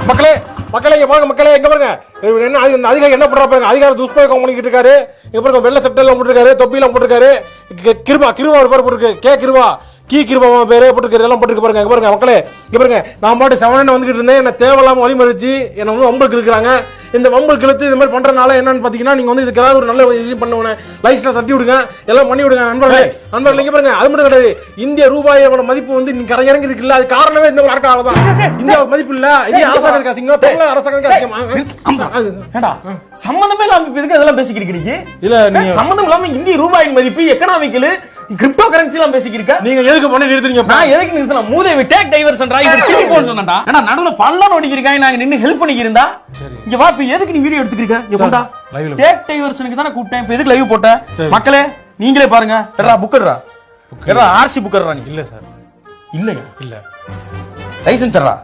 மக்களே மக்களே இங்க பாருங்க மக்களே எங்க பாருங்க என்ன அதிகாரி என்ன பண்றா பாருங்க அதிகாரி துஷ்பிரயோகம் பண்ணிக்கிட்டு இருக்காரு இங்க பாருங்க வெள்ளை சட்டை எல்லாம் போட்டுருக்காரு தொப்பி எல்லாம் போட்டுருக்காரு கிருபா ஒரு பேர் போட்டுருக்கு கே கிருபா கீ கிருபா பேரே போட்டுருக்காரு எல்லாம் போட்டுருக்கு பாருங்க இங்க பாருங்க மக்களே இங்க பாருங்க நான் பாட்டு செவனே வந்துகிட்டு இருந்தேன் என்ன தேவையில்லாம வழிமறிச்சு என்ன வந்து வம்புக்கு இருக்கிறாங்க இந்த வம்பல் கிழத்து இது மாதிரி பண்றதுனால என்னன்னு பாத்தீங்கன்னா நீங்க வந்து இதுக்கு ஏதாவது ஒரு நல்ல விஷயம் பண்ணுவன லைஸ்ல தட்டி விடுங்க எல்லாம் பண்ணி விடுங்க நண்பர்களே இங்க பாருங்க அது மட்டும் கிடையாது இந்திய ரூபாயோட மதிப்பு வந்து நீங்க கரையிறங்கி இருக்குல்ல அது காரணமே இந்த ஒரு அரசாங்கம் தான் இந்தியா மதிப்பு இல்ல இந்திய அரசாங்கம் காசிங்க தமிழ் அரசாங்கம் காசிங்க சம்பந்தமே இல்லாம இதுக்கு அதெல்லாம் பேசிக்கிறீங்க இல்ல நீங்க சம்பந்தம் இல்லாம இந்திய ரூபாயின் மதிப்பு எக்கனாமிக்கல் கிரிப்டோ கரன்சி எல்லாம் பேசிக்கிறீங்க நீங்க எதுக்கு பண்ணி நிறுத்துறீங்க நான் எதுக்கு நிறுத்தலாம் மூதேவி டேக் டைவர்ஷன் ராய் திருப்பி போன்னு சொன்னடா ஏன்னா நடுவுல பள்ளம் ஓடிக்கிறீங்க நாங்க நின்னு ஹெல்ப் பண்ணிக்கிறதா இங்க வா இப்ப எதுக்கு நீ வீடியோ எடுத்துக்கிறீங்க இங்க போடா டேக் டைவர்ஷனுக்கு தான கூப்பிட்டேன் இப்ப எதுக்கு லைவ் போட்ட மக்களே நீங்களே பாருங்க எடா புக்கர்ரா எடா ஆர்சி புக்கர்ரா நீ இல்ல சார் இல்லையா இல்ல லைசென்ஸ் தரா